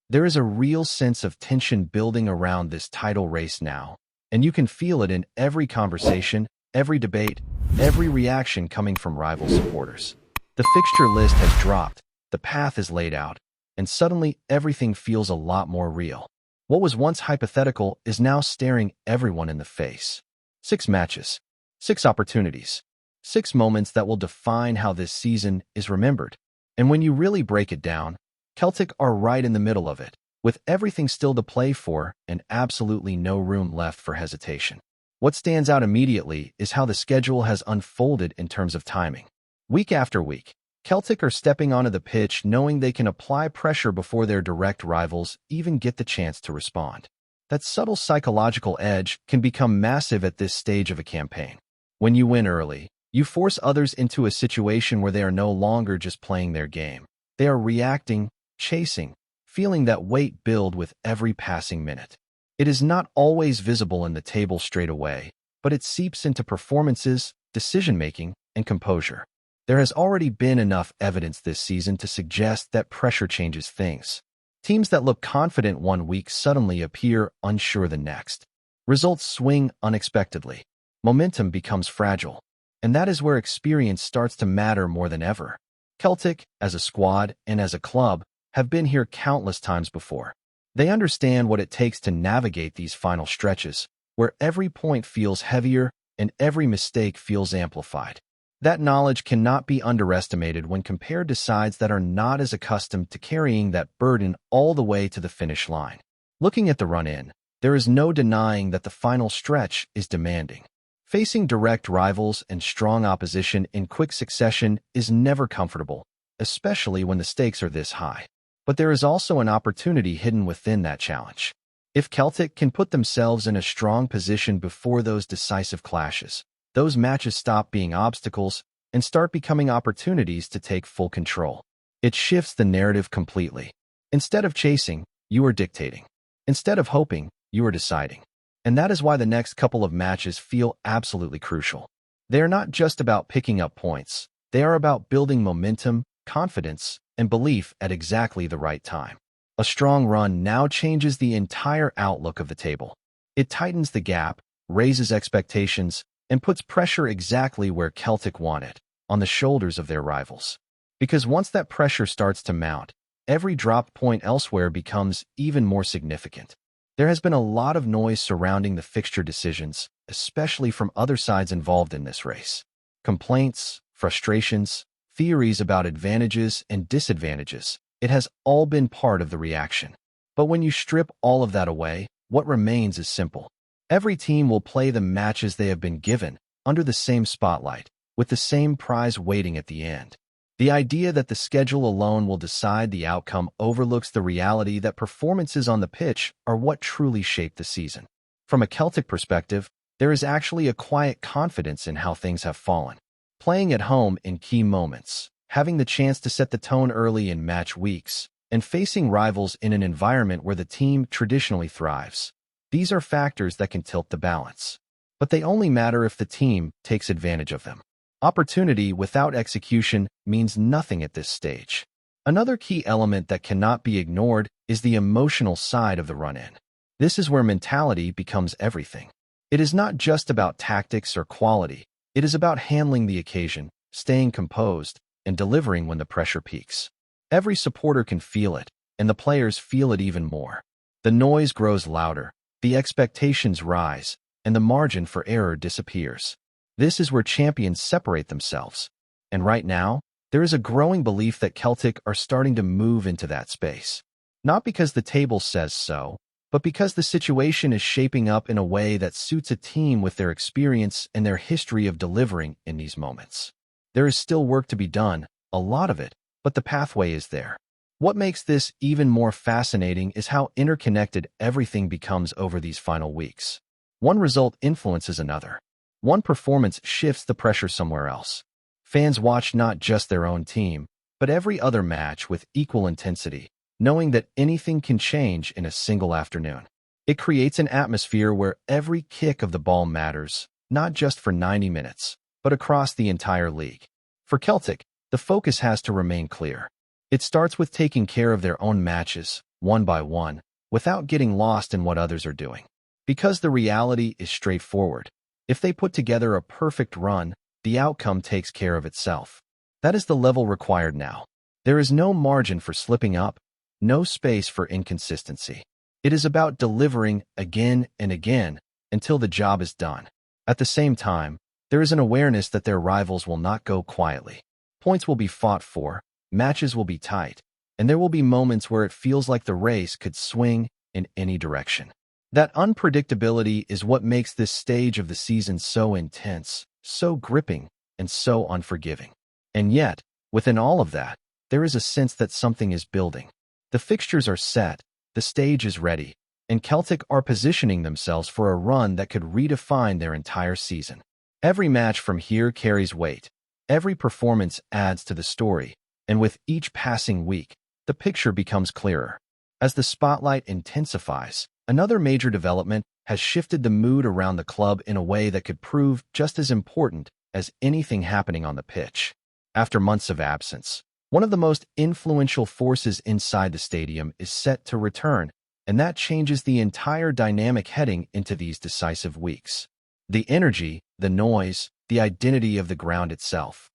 There is a real sense of tension building around this title race now, and you can feel it in every conversation, every debate, every reaction coming from rival supporters. The fixture list has dropped, the path is laid out, and suddenly everything feels a lot more real. What was once hypothetical is now staring everyone in the face. 6 matches, 6 opportunities, 6 moments that will define how this season is remembered. And when you really break it down, Celtic are right in the middle of it, with everything still to play for and absolutely no room left for hesitation. What stands out immediately is how the schedule has unfolded in terms of timing. Week after week, Celtic are stepping onto the pitch knowing they can apply pressure before their direct rivals even get the chance to respond. That subtle psychological edge can become massive at this stage of a campaign. When you win early, you force others into a situation where they are no longer just playing their game. They are reacting, chasing, feeling that weight build with every passing minute. It is not always visible in the table straight away, but it seeps into performances, decision-making, and composure. There has already been enough evidence this season to suggest that pressure changes things. Teams that look confident one week suddenly appear unsure the next. Results swing unexpectedly. Momentum becomes fragile. And that is where experience starts to matter more than ever. Celtic, as a squad and as a club, have been here countless times before. They understand what it takes to navigate these final stretches, where every point feels heavier and every mistake feels amplified. That knowledge cannot be underestimated when compared to sides that are not as accustomed to carrying that burden all the way to the finish line. Looking at the run-in, there is no denying that the final stretch is demanding. Facing direct rivals and strong opposition in quick succession is never comfortable, especially when the stakes are this high. But there is also an opportunity hidden within that challenge. If Celtic can put themselves in a strong position before those decisive clashes, those matches stop being obstacles and start becoming opportunities to take full control. It shifts the narrative completely. Instead of chasing, you are dictating. Instead of hoping, you are deciding. And that is why the next couple of matches feel absolutely crucial. They are not just about picking up points. They are about building momentum, confidence, and belief at exactly the right time. A strong run now changes the entire outlook of the table. It tightens the gap, raises expectations, and puts pressure exactly where Celtic want it, on the shoulders of their rivals. Because once that pressure starts to mount, every dropped point elsewhere becomes even more significant. There has been a lot of noise surrounding the fixture decisions, especially from other sides involved in this race. Complaints, frustrations, theories about advantages and disadvantages. It has all been part of the reaction. But when you strip all of that away, what remains is simple. Every team will play the matches they have been given, under the same spotlight, with the same prize waiting at the end. The idea that the schedule alone will decide the outcome overlooks the reality that performances on the pitch are what truly shape the season. From a Celtic perspective, there is actually a quiet confidence in how things have fallen. Playing at home in key moments, having the chance to set the tone early in match weeks, and facing rivals in an environment where the team traditionally thrives. These are factors that can tilt the balance. But they only matter if the team takes advantage of them. Opportunity without execution means nothing at this stage. Another key element that cannot be ignored is the emotional side of the run-in. This is where mentality becomes everything. It is not just about tactics or quality. It is about handling the occasion, staying composed, and delivering when the pressure peaks. Every supporter can feel it, and the players feel it even more. The noise grows louder, the expectations rise, and the margin for error disappears. This is where champions separate themselves. And right now, there is a growing belief that Celtic are starting to move into that space. Not because the table says so, but because the situation is shaping up in a way that suits a team with their experience and their history of delivering in these moments. There is still work to be done, a lot of it, but the pathway is there. What makes this even more fascinating is how interconnected everything becomes over these final weeks. One result influences another. One performance shifts the pressure somewhere else. Fans watch not just their own team, but every other match with equal intensity, knowing that anything can change in a single afternoon. It creates an atmosphere where every kick of the ball matters, not just for 90 minutes, but across the entire league. For Celtic, the focus has to remain clear. It starts with taking care of their own matches, one by one, without getting lost in what others are doing. Because the reality is straightforward. If they put together a perfect run, the outcome takes care of itself. That is the level required now. There is no margin for slipping up, no space for inconsistency. It is about delivering again and again until the job is done. At the same time, there is an awareness that their rivals will not go quietly. Points will be fought for, matches will be tight, and there will be moments where it feels like the race could swing in any direction. That unpredictability is what makes this stage of the season so intense, so gripping, and so unforgiving. And yet, within all of that, there is a sense that something is building. The fixtures are set, the stage is ready, and Celtic are positioning themselves for a run that could redefine their entire season. Every match from here carries weight. Every performance adds to the story, and with each passing week, the picture becomes clearer. As the spotlight intensifies, another major development has shifted the mood around the club in a way that could prove just as important as anything happening on the pitch. After months of absence, one of the most influential forces inside the stadium is set to return, and that changes the entire dynamic heading into these decisive weeks. The energy, the noise, the identity of the ground itself.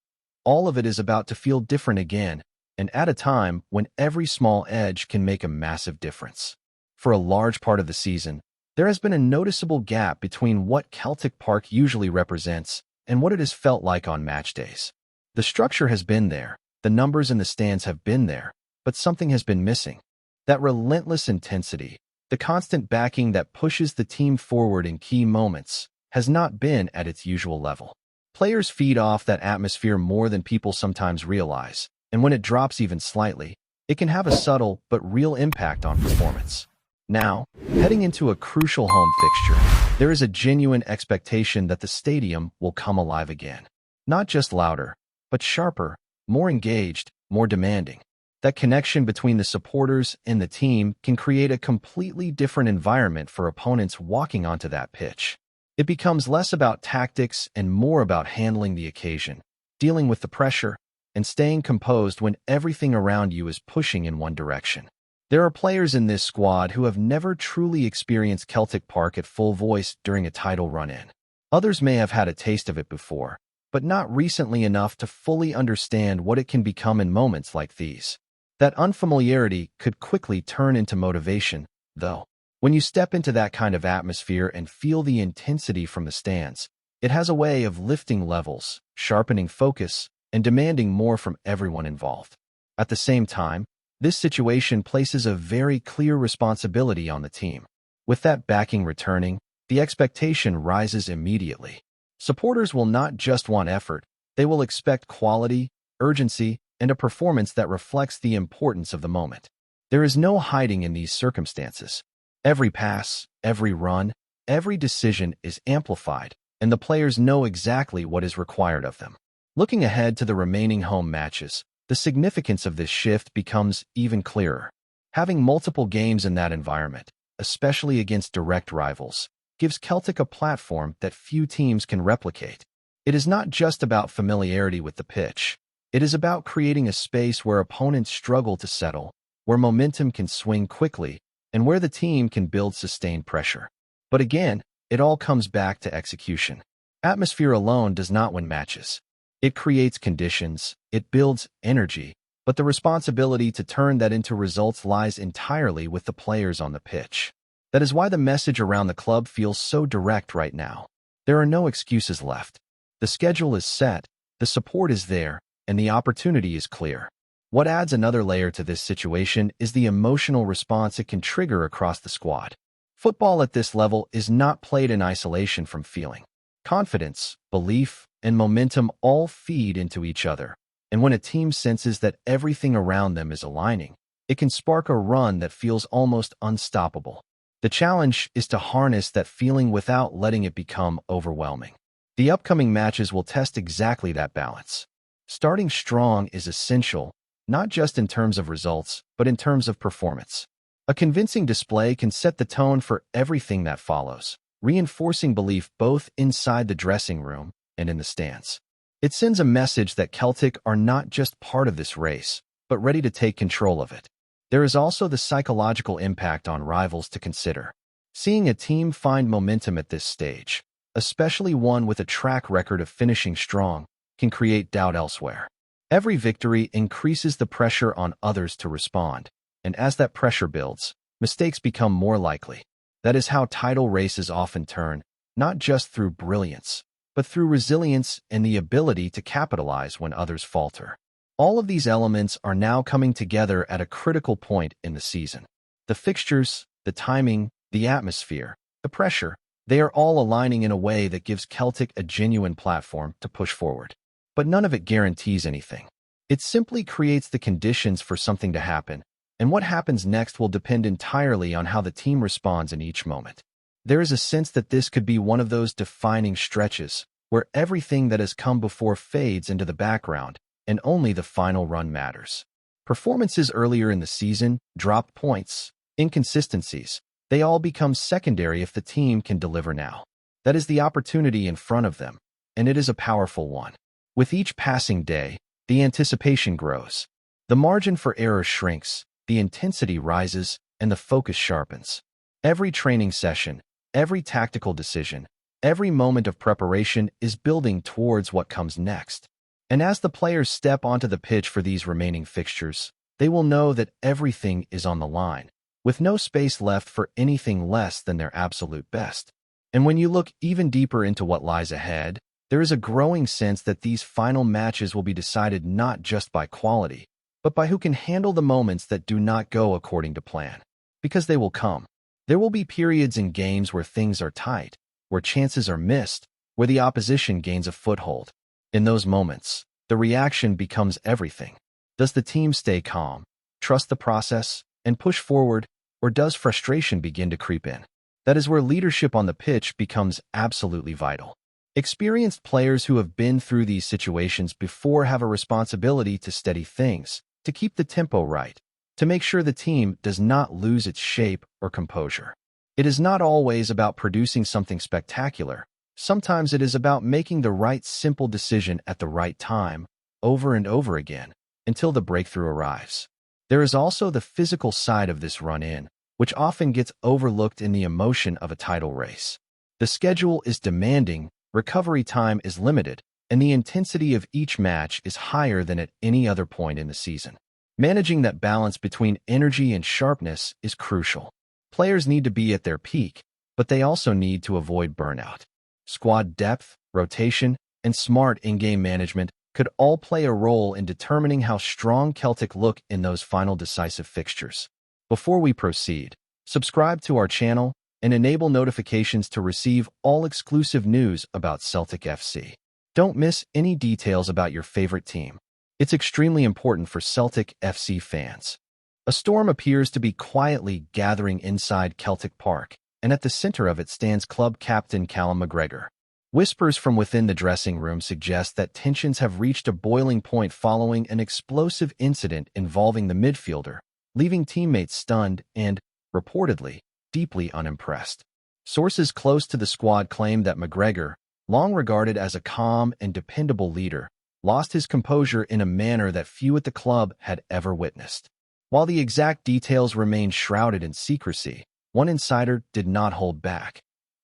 All of it is about to feel different again, and at a time when every small edge can make a massive difference. For a large part of the season, there has been a noticeable gap between what Celtic Park usually represents and what it has felt like on match days. The structure has been there, the numbers in the stands have been there, but something has been missing. That relentless intensity, the constant backing that pushes the team forward in key moments, has not been at its usual level. Players feed off that atmosphere more than people sometimes realize, and when it drops even slightly, it can have a subtle but real impact on performance. Now, heading into a crucial home fixture, there is a genuine expectation that the stadium will come alive again. Not just louder, but sharper, more engaged, more demanding. That connection between the supporters and the team can create a completely different environment for opponents walking onto that pitch. It becomes less about tactics and more about handling the occasion, dealing with the pressure, and staying composed when everything around you is pushing in one direction. There are players in this squad who have never truly experienced Celtic Park at full voice during a title run-in. Others may have had a taste of it before, but not recently enough to fully understand what it can become in moments like these. That unfamiliarity could quickly turn into motivation, though. When you step into that kind of atmosphere and feel the intensity from the stands, it has a way of lifting levels, sharpening focus, and demanding more from everyone involved. At the same time, this situation places a very clear responsibility on the team. With that backing returning, the expectation rises immediately. Supporters will not just want effort, they will expect quality, urgency, and a performance that reflects the importance of the moment. There is no hiding in these circumstances. Every pass, every run, every decision is amplified, and the players know exactly what is required of them. Looking ahead to the remaining home matches, the significance of this shift becomes even clearer. Having multiple games in that environment, especially against direct rivals, gives Celtic a platform that few teams can replicate. It is not just about familiarity with the pitch. It is about creating a space where opponents struggle to settle, where momentum can swing quickly, and where the team can build sustained pressure. But again, it all comes back to execution. Atmosphere alone does not win matches. It creates conditions, it builds energy, but the responsibility to turn that into results lies entirely with the players on the pitch. That is why the message around the club feels so direct right now. There are no excuses left. The schedule is set, the support is there, and the opportunity is clear. What adds another layer to this situation is the emotional response it can trigger across the squad. Football at this level is not played in isolation from feeling. Confidence, belief, and momentum all feed into each other, and when a team senses that everything around them is aligning, it can spark a run that feels almost unstoppable. The challenge is to harness that feeling without letting it become overwhelming. The upcoming matches will test exactly that balance. Starting strong is essential, not just in terms of results, but in terms of performance. A convincing display can set the tone for everything that follows, reinforcing belief both inside the dressing room and in the stands. It sends a message that Celtic are not just part of this race, but ready to take control of it. There is also the psychological impact on rivals to consider. Seeing a team find momentum at this stage, especially one with a track record of finishing strong, can create doubt elsewhere. Every victory increases the pressure on others to respond, and as that pressure builds, mistakes become more likely. That is how title races often turn, not just through brilliance, but through resilience and the ability to capitalize when others falter. All of these elements are now coming together at a critical point in the season. The fixtures, the timing, the atmosphere, the pressure, they are all aligning in a way that gives Celtic a genuine platform to push forward. But none of it guarantees anything. It simply creates the conditions for something to happen, and what happens next will depend entirely on how the team responds in each moment. There is a sense that this could be one of those defining stretches, where everything that has come before fades into the background, and only the final run matters. Performances earlier in the season, dropped points, inconsistencies, they all become secondary if the team can deliver now. That is the opportunity in front of them, and it is a powerful one. With each passing day, the anticipation grows. The margin for error shrinks, the intensity rises, and the focus sharpens. Every training session, every tactical decision, every moment of preparation is building towards what comes next. And as the players step onto the pitch for these remaining fixtures, they will know that everything is on the line, with no space left for anything less than their absolute best. And when you look even deeper into what lies ahead, there is a growing sense that these final matches will be decided not just by quality, but by who can handle the moments that do not go according to plan. Because they will come. There will be periods in games where things are tight, where chances are missed, where the opposition gains a foothold. In those moments, the reaction becomes everything. Does the team stay calm, trust the process, and push forward, or does frustration begin to creep in? That is where leadership on the pitch becomes absolutely vital. Experienced players who have been through these situations before have a responsibility to steady things, to keep the tempo right, to make sure the team does not lose its shape or composure. It is not always about producing something spectacular. Sometimes it is about making the right simple decision at the right time, over and over again, until the breakthrough arrives. There is also the physical side of this run-in, which often gets overlooked in the emotion of a title race. The schedule is demanding, recovery time is limited, and the intensity of each match is higher than at any other point in the season. Managing that balance between energy and sharpness is crucial. Players need to be at their peak, but they also need to avoid burnout. Squad depth, rotation, and smart in-game management could all play a role in determining how strong Celtic look in those final decisive fixtures. Before we proceed, subscribe to our channel and enable notifications to receive all exclusive news about Celtic FC. Don't miss any details about your favorite team. It's extremely important for Celtic FC fans. A storm appears to be quietly gathering inside Celtic Park, and at the center of it stands club captain Callum McGregor. Whispers from within the dressing room suggest that tensions have reached a boiling point following an explosive incident involving the midfielder, leaving teammates stunned and, reportedly, deeply unimpressed. Sources close to the squad claim that McGregor, long regarded as a calm and dependable leader, lost his composure in a manner that few at the club had ever witnessed. While the exact details remain shrouded in secrecy, one insider did not hold back.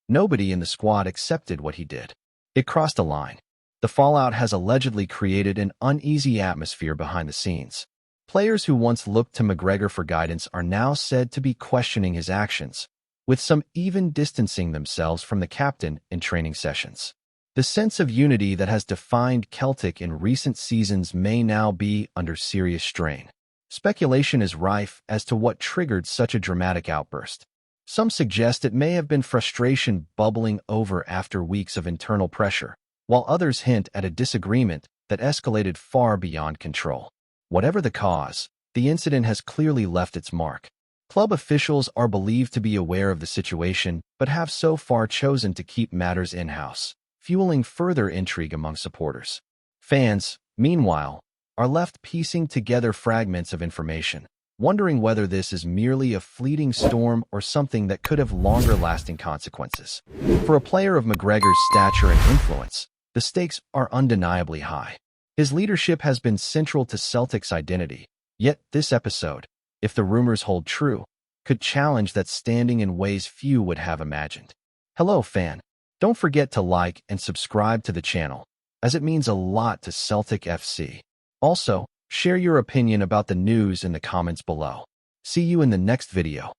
Nobody in the squad accepted what he did. It crossed a line. The fallout has allegedly created an uneasy atmosphere behind the scenes. Players who once looked to McGregor for guidance are now said to be questioning his actions, with some even distancing themselves from the captain in training sessions. The sense of unity that has defined Celtic in recent seasons may now be under serious strain. Speculation is rife as to what triggered such a dramatic outburst. Some suggest it may have been frustration bubbling over after weeks of internal pressure, while others hint at a disagreement that escalated far beyond control. Whatever the cause, the incident has clearly left its mark. Club officials are believed to be aware of the situation, but have so far chosen to keep matters in-house, fueling further intrigue among supporters. Fans, meanwhile, are left piecing together fragments of information, wondering whether this is merely a fleeting storm or something that could have longer-lasting consequences. For a player of McGregor's stature and influence, the stakes are undeniably high. His leadership has been central to Celtic's identity, yet this episode, if the rumors hold true, could challenge that standing in ways few would have imagined. Hello, fan. Don't forget to like and subscribe to the channel, as it means a lot to Celtic FC. Also, share your opinion about the news in the comments below. See you in the next video.